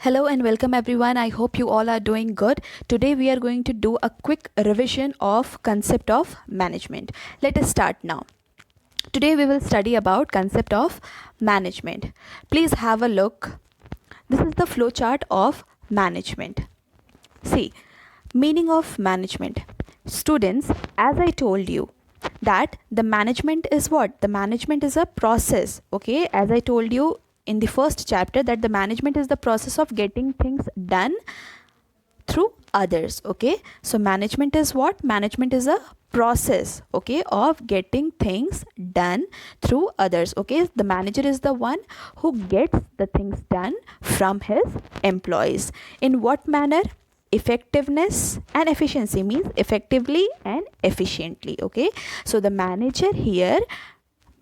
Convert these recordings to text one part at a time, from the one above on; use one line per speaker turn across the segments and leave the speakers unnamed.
Hello and welcome everyone. I hope you all are doing good. Today we are going to do a quick revision of concept of management. Let us start now. Today we will study about concept of management. Please have a look. This is the flow chart of management. See, meaning of management. Students, as I told you, that the management is what? The management is a process. Okay, as I told you in the first chapter, that the management is the process of getting things done through others. Okay, so management is what? Management is a process, okay, of getting things done through others. Okay, the manager is the one who gets the things done from his employees. In what manner? Effectiveness and efficiency, means effectively and efficiently. Okay, so the manager here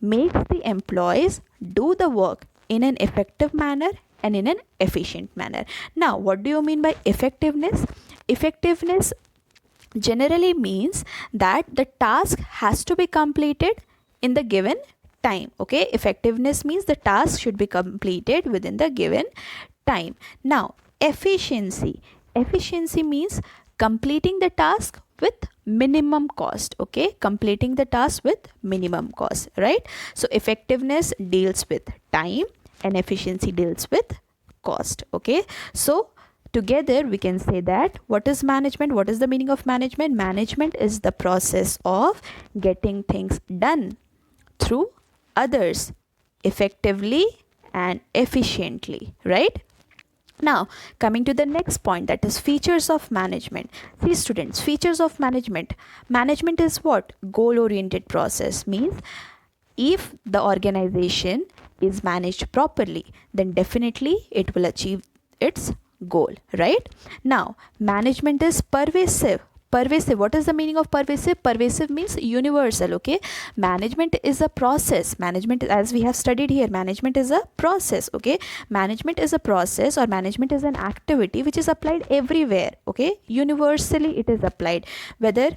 makes the employees do the work in an effective manner and in an efficient manner. Now, what do you mean by effectiveness? Effectiveness generally means that the task has to be completed in the given time. Okay, effectiveness means the task should be completed within the given time. Now, efficiency means completing the task with minimum cost. Okay, completing the task with minimum cost, right? So effectiveness deals with time and efficiency deals with cost. Okay, so together we can say that what is management? What is the meaning of management? Management is the process of getting things done through others effectively and efficiently, right? Now, coming to the next point, that is features of management. See students, features of management. Management is what? Goal oriented process, means if the organization is managed properly, then definitely it will achieve its goal, right? Now, management is pervasive. What is the meaning of pervasive? Pervasive means universal. Okay, management is a process. Management, as we have studied here, management is a process. Okay, management is a process, or management is an activity which is applied everywhere. Okay, universally it is applied, whether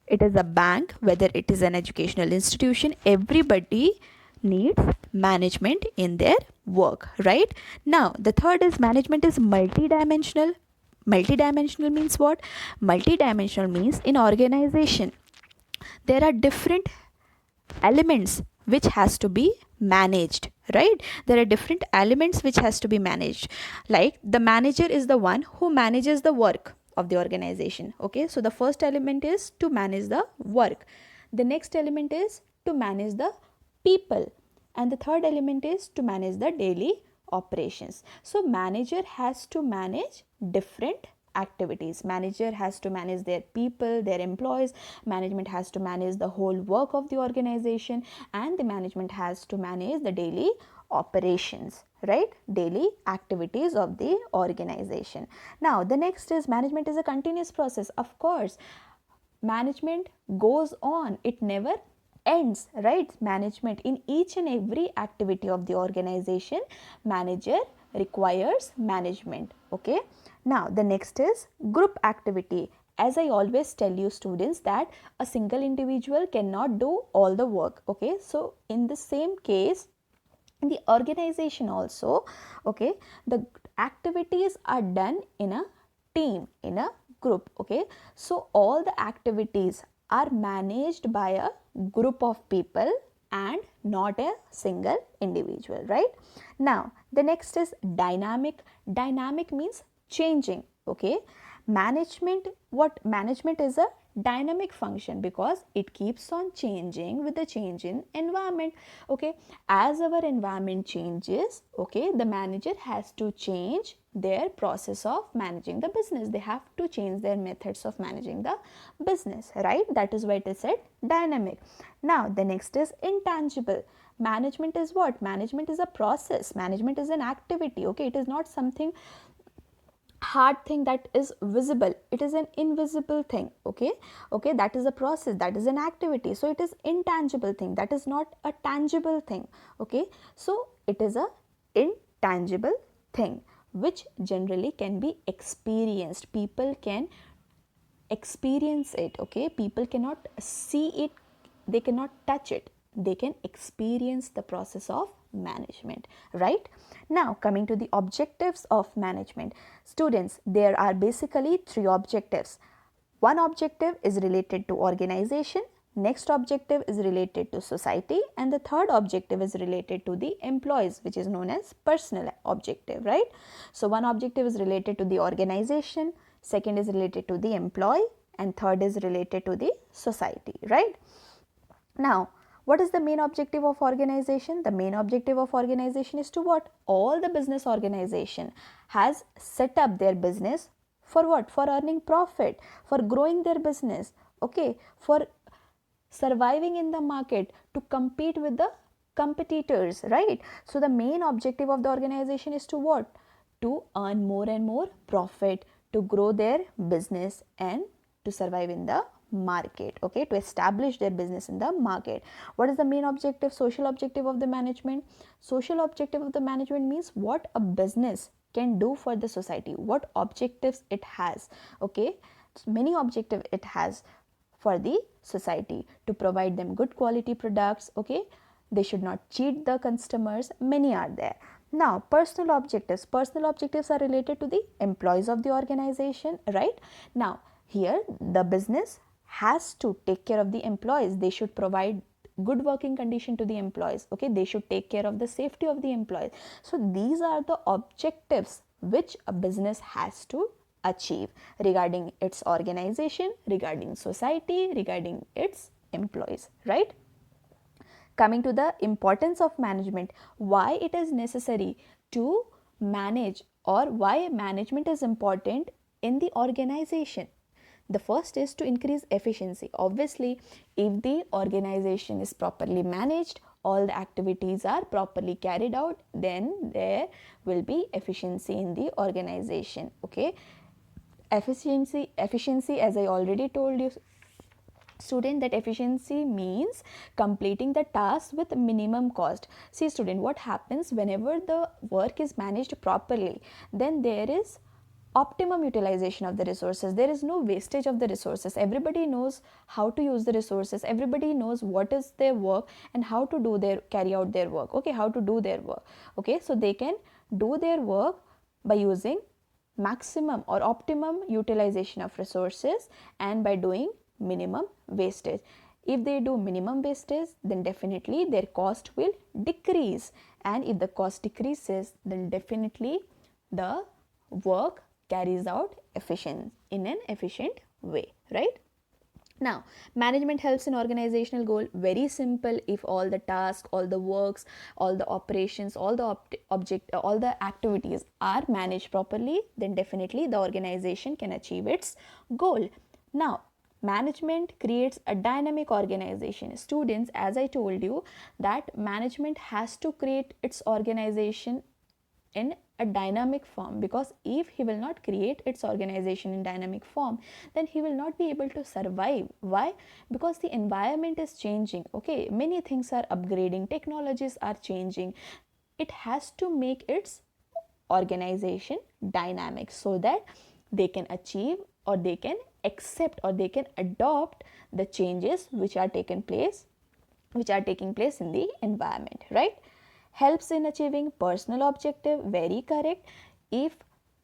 it is a bank, whether it is an educational institution, everybody needs management in their work, right? Now, the third is management is multidimensional. Multidimensional means what? Multidimensional means in organization there are different elements which has to be managed, right? There are different elements which has to be managed. Like the manager is the one who manages the work of the organization. Okay, so the first element is to manage the work, the next element is to manage the people, and the third element is to manage the daily operations. So manager has to manage different activities. Manager has to manage their people, their employees. Management has to manage the whole work of the organization, and the management has to manage the daily operations, right? Daily activities of the organization. Now, the next is management is a continuous process. Of course, management goes on, it never ends, right? Management in each and every activity of the organization, manager requires management. Okay, now the next is group activity. As I always tell you students, that a single individual cannot do all the work. Okay, so in the same case, in the organization also, okay, the activities are done in a team, in a group. Okay, so all the activities are managed by a group of people and not a single individual, right? Now, the next is dynamic. Dynamic means changing. Okay, management, what management is a dynamic function because it keeps on changing with the change in environment. Okay, as our environment changes, okay, the manager has to change their process of managing the business. They have to change their methods of managing the business, right? That is why it is said dynamic. Now, the next is intangible. Management is what? Management is a process. Management is an activity. Okay, it is not something hard thing that is visible, it is an invisible thing. Okay, that is a process, that is an activity, so it is intangible thing, that is not a tangible thing. Okay, so it is a intangible thing which generally can be experienced. People can experience it. Okay, people cannot see it, they cannot touch it, they can experience the process of management, right? Now coming to the objectives of management. Students, there are basically three objectives. One objective is related to organization, next objective is related to society, and the third objective is related to the employees, which is known as personal objective, right? So one objective is related to the organization, second is related to the employee, and third is related to the society, right? Now, what is the main objective of organization? The main objective of organization is to what? All the business organization has set up their business for what? For earning profit, for growing their business, okay, for surviving in the market, to compete with the competitors, right? So the main objective of the organization is to what? To earn more and more profit, to grow their business, and to survive in the market, okay, to establish their business in the market. What is the main objective, social objective of the management? Social objective of the management means what a business can do for the society, what objectives it has, okay. So many objectives it has for the society: to provide them good quality products, okay, they should not cheat the customers, many are there. Now personal objectives are related to the employees of the organization, right? Now here the business has to take care of the employees, they should provide good working condition to the employees, okay, they should take care of the safety of the employees. So these are the objectives which a business has to achieve regarding its organization, regarding society, regarding its employees, right? Coming to the importance of management, why it is necessary to manage, or why management is important in the organization. The first is to increase efficiency. Obviously, if the organization is properly managed, all the activities are properly carried out, then there will be efficiency in the organization, okay. Efficiency, as I already told you, student, that efficiency means completing the task with minimum cost. See student, what happens whenever the work is managed properly, then there is optimum utilization of the resources, there is no wastage of the resources, everybody knows how to use the resources, everybody knows what is their work and how to do their carry out their work, okay, how to do their work, okay. So they can do their work by using maximum or optimum utilization of resources and by doing minimum wastage. If they do minimum wastage, then definitely their cost will decrease, and if the cost decreases, then definitely the work carries out in an efficient way, right? Now, management helps in organizational goal. Very simple. If all the tasks, all the works, all the operations, all the activities are managed properly, then definitely the organization can achieve its goal. Now, management creates a dynamic organization. Students, as I told you, that management has to create its organization in a dynamic form, because if he will not create its organization in dynamic form, then he will not be able to survive. Why? Because the environment is changing, okay, many things are upgrading, technologies are changing. It has to make its organization dynamic so that they can achieve, or they can accept, or they can adopt the changes which are taking place in the environment, right? Helps in achieving personal objective. Very correct. If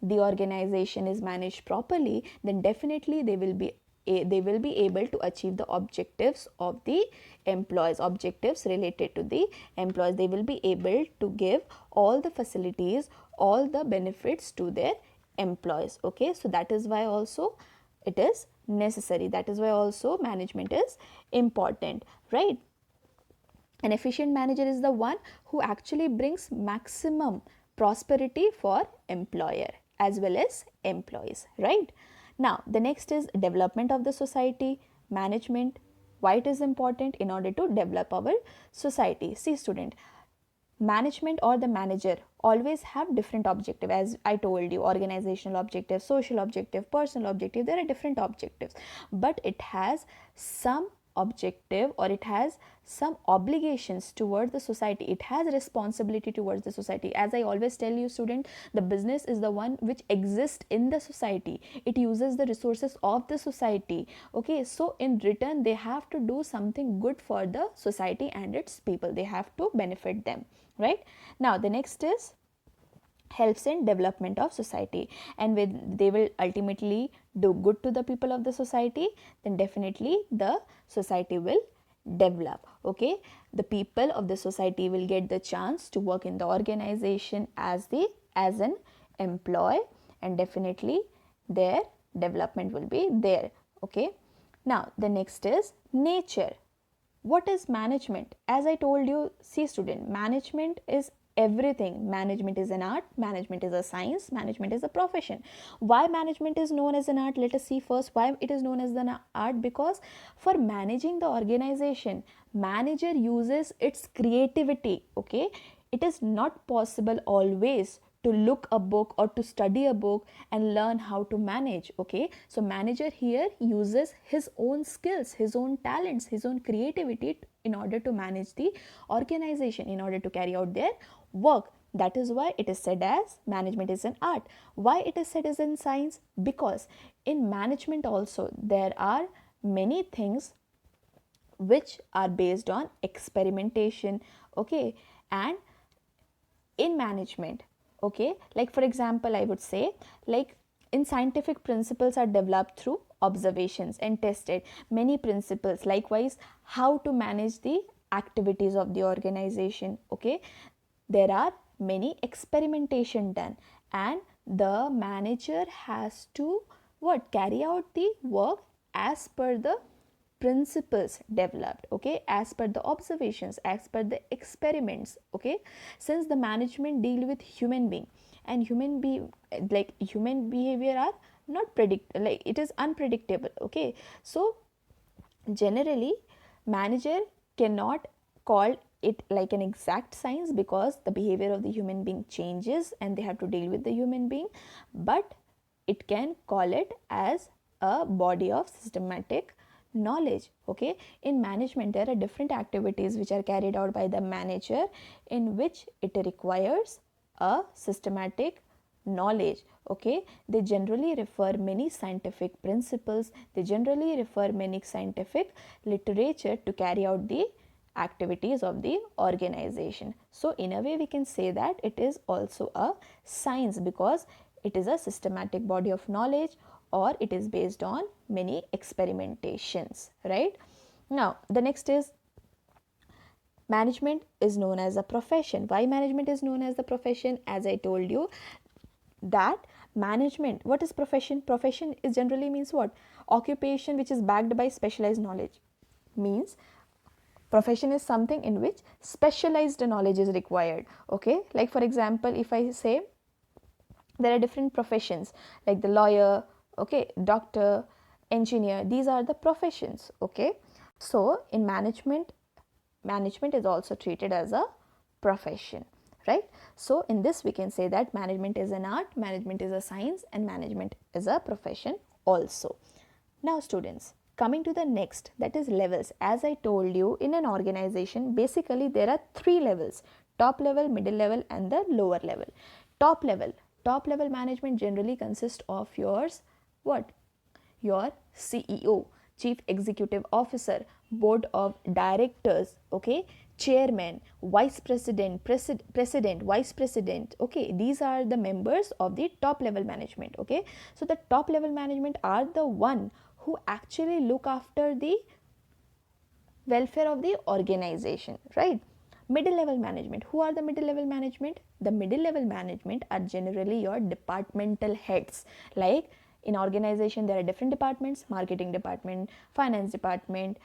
the organization is managed properly, then definitely they will be able to achieve the objectives of the employees, objectives related to the employees. They will be able to give all the facilities, all the benefits to their employees, okay. So that is why also it is necessary, that is why also management is important, right? An efficient manager is the one who actually brings maximum prosperity for employer as well as employees, right? Now, the next is development of the society. Management, why it is important? In order to develop our society. See student, management or the manager always have different objective, as I told you, organizational objective, social objective, personal objective, there are different objectives, but it has some objective, or it has some obligations towards the society. It has responsibility towards the society. As I always tell you, student, the business is the one which exists in the society. It uses the resources of the society. Okay, so in return they have to do something good for the society and its people. They have to benefit them, right? Now the next is helps in development of society, and when they will ultimately do good to the people of the society, then definitely the society will develop. Okay, the people of the society will get the chance to work in the organization as an employee, and definitely their development will be there. Okay, now the next is nature. What is management? As I told you, see student, management is everything. Management is an art, management is a science, management is a profession. Why management is known as an art? Let us see first why it is known as an art. Because for managing the organization, manager uses its creativity. Okay, it is not possible always to look a book or to study a book and learn how to manage. Okay, so manager here uses his own skills, his own talents, his own creativity in order to manage the organization, in order to carry out their work. That is why it is said as management is an art. Why it is said as in science? Because in management also there are many things which are based on experimentation. Okay, and in management, okay, like for example I would say, like in scientific, principles are developed through observations and tested. Many principles, likewise how to manage the activities of the organization. Okay, there are many experimentation done, and the manager has to what, carry out the work as per the principles developed. Okay, as per the observations, as per the experiments. Okay, since the management deal with human being, and human behavior are not like it is unpredictable. Okay, so generally manager cannot call it like an exact science, because the behavior of the human being changes and they have to deal with the human being, but it can call it as a body of systematic knowledge. Okay, in management there are different activities which are carried out by the manager, in which it requires a systematic knowledge. Okay, they generally refer many scientific principles, they generally refer many scientific literature to carry out the activities of the organization. So in a way we can say that it is also a science, because it is a systematic body of knowledge, or it is based on many experimentations, right? Now the next is management is known as a profession. Why management is known as the profession? As I told you that management, what is profession? Profession is generally means what? Occupation which is backed by specialized knowledge. Means profession is something in which specialized knowledge is required. Okay, like for example if I say there are different professions like the lawyer, okay, doctor, engineer, these are the professions. Okay, so in management, management is also treated as a profession, right? So in this we can say that management is an art, management is a science, and management is a profession also. Now students, coming to the next, that is levels. As I told you, in an organization basically there are three levels: top level, middle level, and the lower level. Top level, top level management generally consists of yours what, your CEO, chief executive officer, board of directors, okay, chairman, vice president, president, vice president. Okay, these are the members of the top level management. Okay, so the top level management are the one who actually look after the welfare of the organization, right? Middle level management, who are the middle level management? The middle level management are generally your departmental heads. Like in organization there are different departments: marketing department, finance department,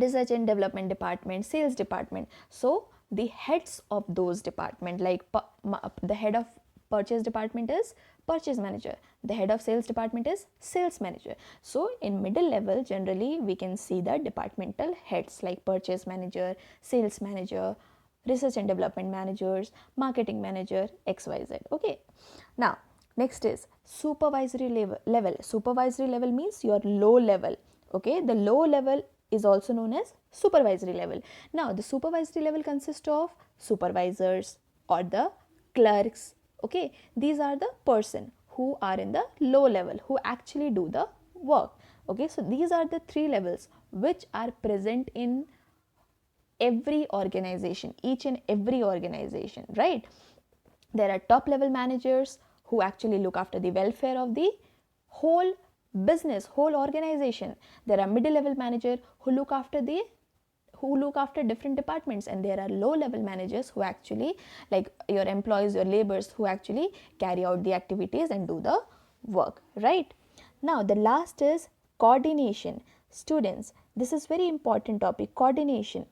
research and development department, sales department. So the heads of those department, like the head of purchase department is purchase manager, the head of sales department is sales manager. So in middle level generally we can see the departmental heads like purchase manager, sales manager, research and development managers, marketing manager, xyz. Okay, now next is supervisory level. Supervisory level means your low level. Okay, the low level is also known as supervisory level. Now the supervisory level consists of supervisors or the clerks. Okay, these are the person who are in the low level, who actually do the work. Okay, so these are the three levels which are present in every organization, each and every organization, right? There are top level managers who actually look after the welfare of the whole business, whole organization. There are middle level managers who look after different departments, and there are low level managers who actually, like your employees, your laborers, who actually carry out the activities and do the work, right? Now the last is coordination. Students, this is very important topic, coordination.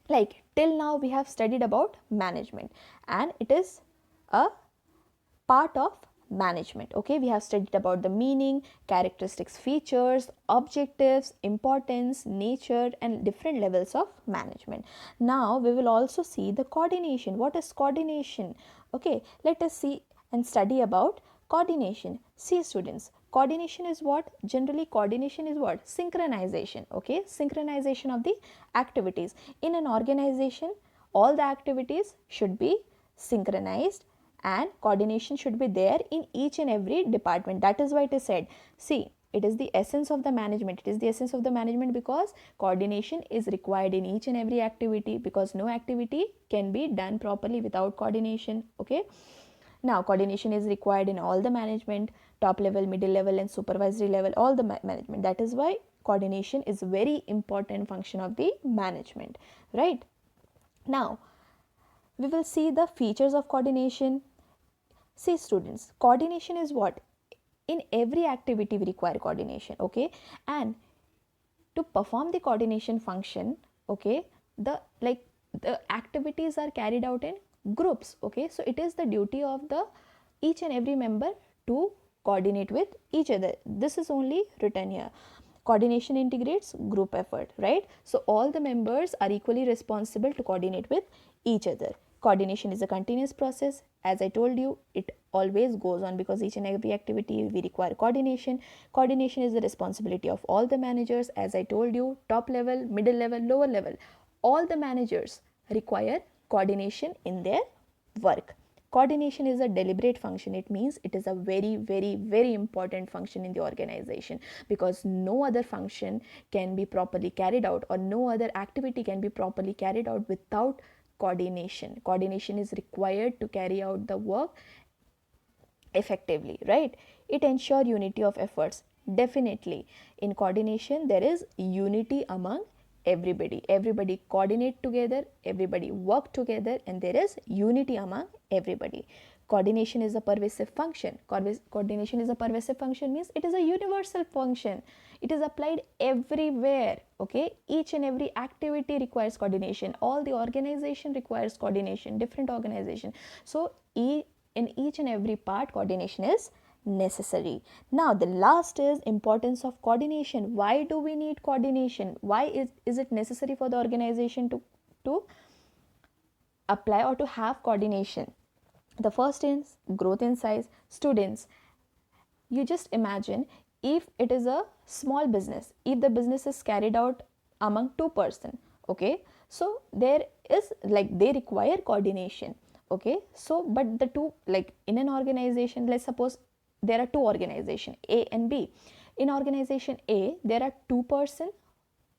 Like till now we have studied about management, and it is a part of management. Okay, we have studied about the meaning, characteristics, features, objectives, importance, nature, and different levels of management. Now we will also see the coordination. What is coordination? Okay, let us see and study about coordination. See students, coordination is what? Generally coordination is what? Synchronization. Okay, synchronization of the activities in an organization. All the activities should be synchronized, and coordination should be there in each and every department. That is why it is said, see, it is the essence of the management. It is the essence of the management because coordination is required in each and every activity, because no activity can be done properly without coordination. Okay, now coordination is required in all the management, top level, middle level, and supervisory level, all the management. That is why coordination is very important function of the management, right? Now we will see the features of coordination. See students, coordination is what? In every activity we require coordination. Okay, and to perform the coordination function, okay, the activities are carried out in groups. Okay, so it is the duty of the each and every member to coordinate with each other. This is only written here. Coordination integrates group effort, right? So all the members are equally responsible to coordinate with each other. Coordination is a continuous process. As I told you, it always goes on because each and every activity we require coordination. Coordination is the responsibility of all the managers. As I told you, top level, middle level, lower level, all the managers require coordination in their work. Coordination is a deliberate function. It means it is a very, very, very important function in the organization, because no other function can be properly carried out, or no other activity can be properly carried out without coordination. Coordination is required to carry out the work effectively, right? It ensures unity of efforts. Definitely, in coordination there is unity among everybody. Everybody coordinate together, everybody work together, and there is unity among everybody. Coordination is a pervasive function. Coordination is a pervasive function means it is a universal function. It is applied everywhere. Okay, each and every activity requires coordination. All the organization requires coordination, different organization. So in each and every part, coordination is necessary. Now the last is importance of coordination. Why do we need coordination? Why is it necessary for the organization to apply or to have coordination? The first is growth in size. Students, you just imagine, if it is a small business, if the business is carried out among two person, okay, so there is they require coordination. Okay, so but the two, in an organization, let's suppose there are two organization A and B. In organization A there are 2 person.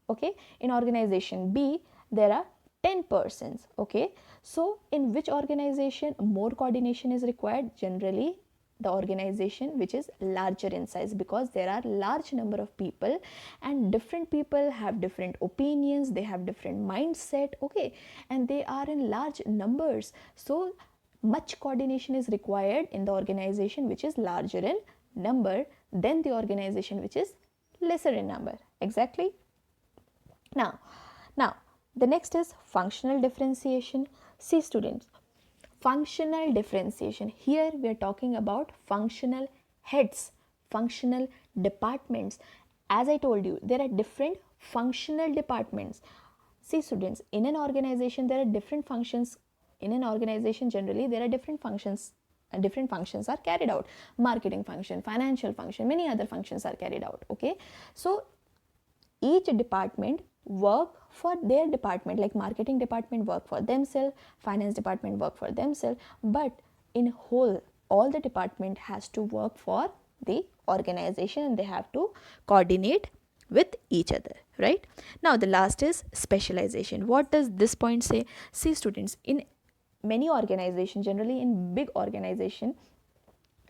Okay, in organization B there are 10 persons. Okay, so in which organization more coordination is required? Generally the organization which is larger in size, because there are large number of people, and different people have different opinions, they have different mindset. Okay, and they are in large numbers, so much coordination is required in the organization which is larger in number than the organization which is lesser in number. Exactly. Now the next is functional differentiation. See students, functional differentiation, here we are talking about functional heads, functional departments. As I told you, there are different functional departments. See students, in an organization there are different functions. In an organization generally there are different functions, and different functions are carried out. Marketing function, financial function, many other functions are carried out. Okay, so
each department work for their department, like marketing department work for themselves, finance department work for themselves, but in whole all the department has to work for the organization and they have to coordinate with each other, right? Now the last is specialization. What does this point say? See students, in many organizations, generally in big organization,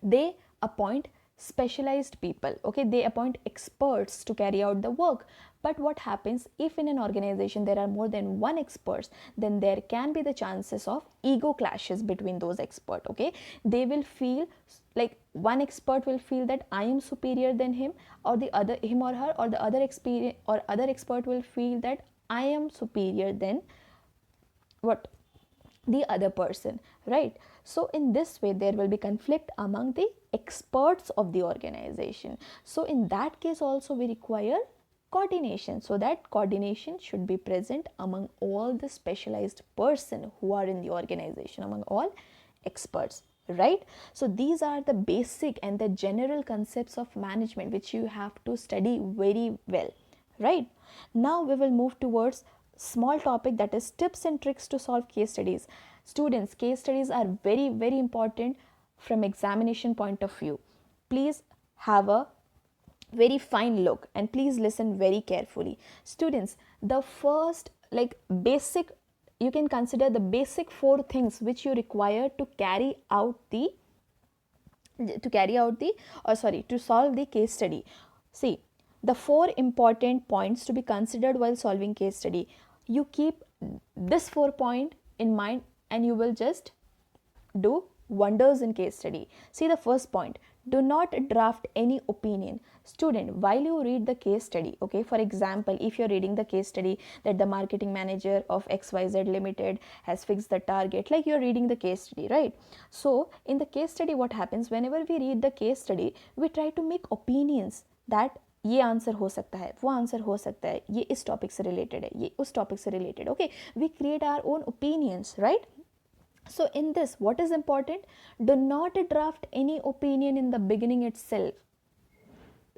they appoint specialized people, okay, they appoint experts to carry out the work. But what happens if in an organization there are more than one experts, then there can be the chances of ego clashes between those experts, okay? They will feel like one expert will feel that I am superior than him, or the other, him or her, or the other experience or other expert will feel that I am superior than what, the other person, right? So in this way there will be conflict among the experts of the organization. So in that case also we require coordination, so that coordination should be present among all the specialized person who are in the organization, among all experts, right? So these are the basic and the general concepts of management which you have to study very well, right? Now we will move towards small topic, that is tips and tricks to solve case studies. Students, case studies are very important from examination point of view. Please have a very fine look and please listen very carefully. Students, the first, like, basic, you can consider the basic four things which you require to carry out the to solve the case study. See, the four important points to be considered while solving case study, you keep this 4 point in mind and you will just do wonders in case study. See the first point, do not draft any opinion. Student, while you read the case study, okay, for example, if you're reading the case study that the marketing manager of XYZ Limited has fixed the target, like you're reading the case study, right? So in the case study what happens, whenever we read the case study, we try to make opinions that ये answer हो सकता है, वो answer हो सकता है, ये इस टॉपिक से रिलेटेड है, ये उस टॉपिक से related, okay, we create our own opinions, right? So in this, what is important? Do not draft any opinion in the beginning itself.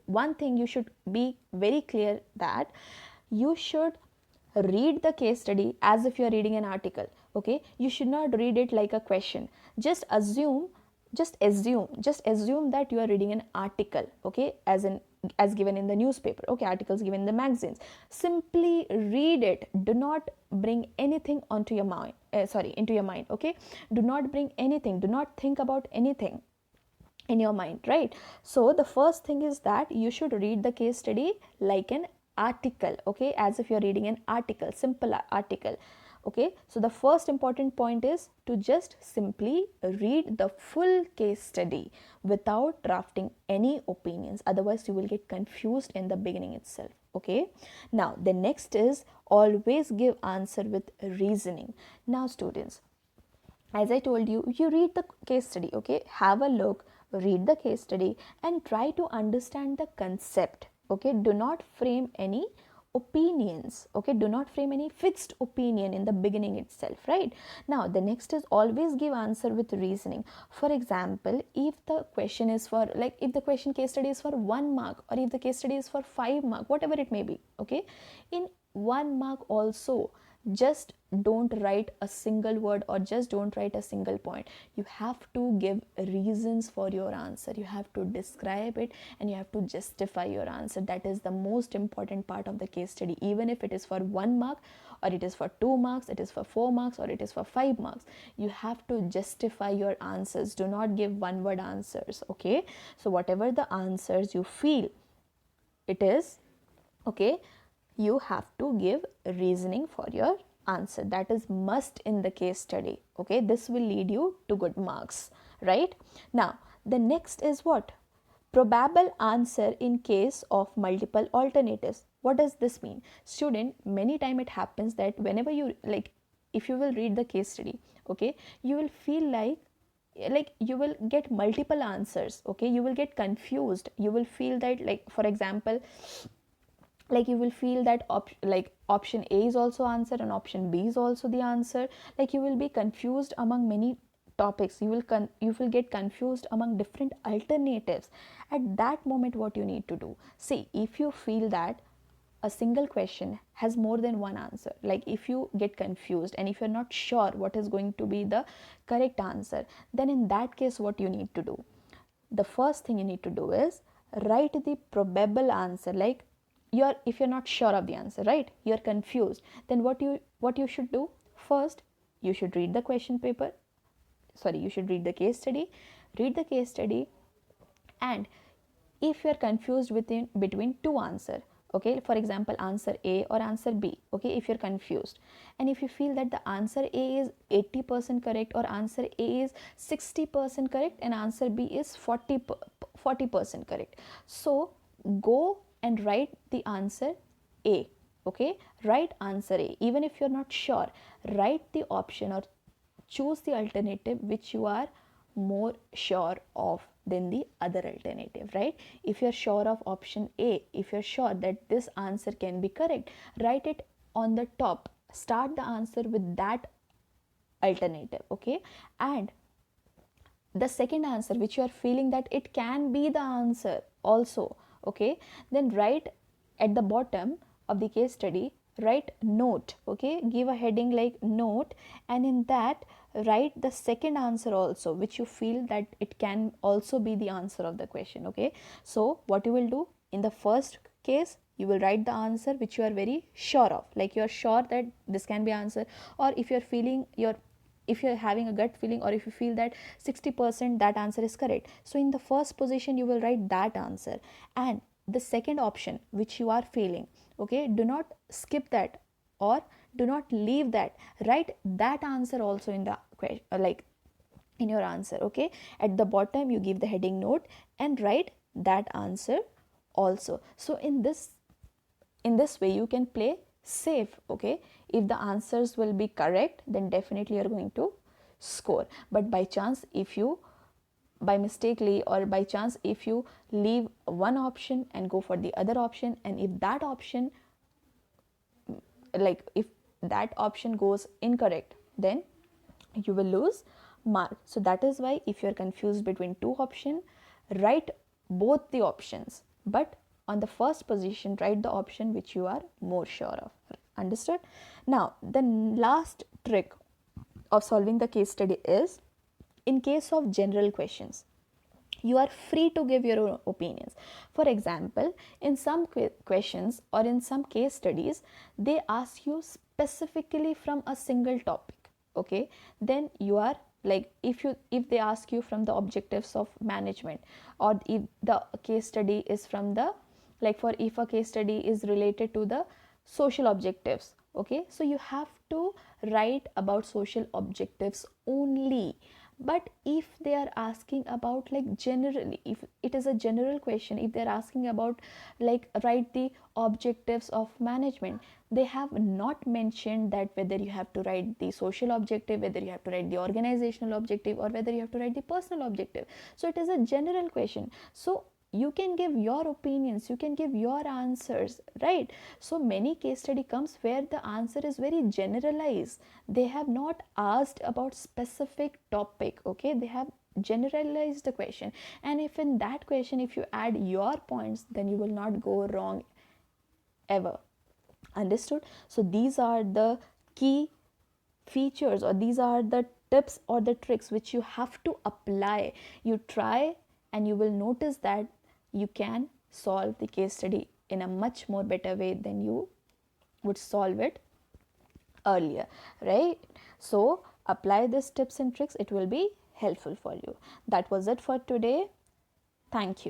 One thing you should be very clear that you should read the case study as if you are reading an article, okay? You should not read it like a question. Just assume that you are reading an article, okay, as given in the newspaper, okay, articles given in the magazines. Simply read it. Do not bring anything onto your mind, into your mind, okay? Do not bring anything, do not think about anything in your mind, right? So the first thing is that you should read the case study like an article, okay, as if you're reading an article, simple article, okay? So the first important point is to just simply read the full case study without drafting any opinions, otherwise you will get confused in the beginning itself, okay? Now the next is always give answer with reasoning. Now students, as I told you, you read the case study, okay, have a look, read the case study and try to understand the concept, okay? Do not frame any opinions, okay? Do not frame any fixed opinion in the beginning itself, right? Now the next is always give answer with reasoning. For example, if the question is for, like, if the question case study is for 1 mark, or if the case study is for 5 mark, whatever it may be, okay, in 1 mark also, just don't write a single word or just don't write a single point. You have to give reasons for your answer, you have to describe it and you have to justify your answer. That is the most important part of the case study. Even if it is for 1 mark, or it is for 2 marks, it is for 4 marks, or it is for 5 marks, you have to justify your answers. Do not give one word answers, okay? So whatever the answers you feel it is, okay, you have to give reasoning for your answer. That is must in the case study, okay? This will lead you to good marks, right? Now the next is what? Probable answer in case of multiple alternatives. What does this mean? Student, many time it happens that whenever you, like, if you will read the case study, okay, you will feel like you will get multiple answers, okay? You will get confused, you will feel that, like, for example, like you will feel that option A is also answer and option B is also the answer. Like you will be confused among many topics, you will get confused among different alternatives. At that moment what you need to do, see, if you feel that a single question has more than one answer, like if you get confused and if you're not sure what is going to be the correct answer, then in that case what you need to do, the first thing you need to do is write the probable answer. Like if you're not sure of the answer, right, you're confused, then what you should do, first you should read the question paper, sorry, you should read the case study, read the case study, and if you are confused between two answer, okay, for example answer A or answer B, okay, if you're confused and if you feel that the answer A is 80% correct or answer A is 60% correct and answer B is 40% correct, so go and write the answer A, okay, write answer A, even if you're not sure, write the option or choose the alternative which you are more sure of than the other alternative, right? If you're sure of option A, if you're sure that this answer can be correct, write it on the top, start the answer with that alternative, okay, and the second answer which you are feeling that it can be the answer also, okay, then write at the bottom of the case study, write note, okay, give a heading like note, and in that write the second answer also which you feel that it can also be the answer of the question, okay. So what you will do, in the first case you will write the answer which you are very sure of, like you are sure that this can be answer, or if you're feeling if you're having a gut feeling or if you feel that 60% that answer is correct, so in the first position you will write that answer, and the second option which you are feeling, okay, do not skip that or do not leave that, write that answer also in the question, like in your answer, okay, at the bottom you give the heading note and write that answer also. So in this way you can play safe, okay, if the answers will be correct then definitely you're going to score, but by chance if you by mistakenly or by chance if you leave one option and go for the other option, and if that option, like if that option goes incorrect, then you will lose mark. So that is why if you're confused between two options, write both the options, but on the first position write the option which you are more sure of. Understood? Now the last trick of solving the case study is, in case of general questions you are free to give your own opinions. For example, in some questions or in some case studies they ask you specifically from a single topic, okay, then you are like, if they ask you from the objectives of management, or if the case study is from the, like for if a case study is related to the social objectives, okay, so you have to write about social objectives only. But if they are asking about like generally, if it is a general question, if they're asking about like write the objectives of management, they have not mentioned that whether you have to write the social objective, whether you have to write the organizational objective, or whether you have to write the personal objective. So it is a general question, so you can give your opinions, you can give your answers, right? So many case study comes where the answer is very generalized, they have not asked about specific topic, okay, they have generalized the question, and if in that question if you add your points, then you will not go wrong ever. Understood? So these are the key features, or these are the tips or the tricks which you have to apply. You try and you will notice that you can solve the case study in a much more better way than you would solve it earlier, right? So apply these tips and tricks, it will be helpful for you. That was it for today. Thank you.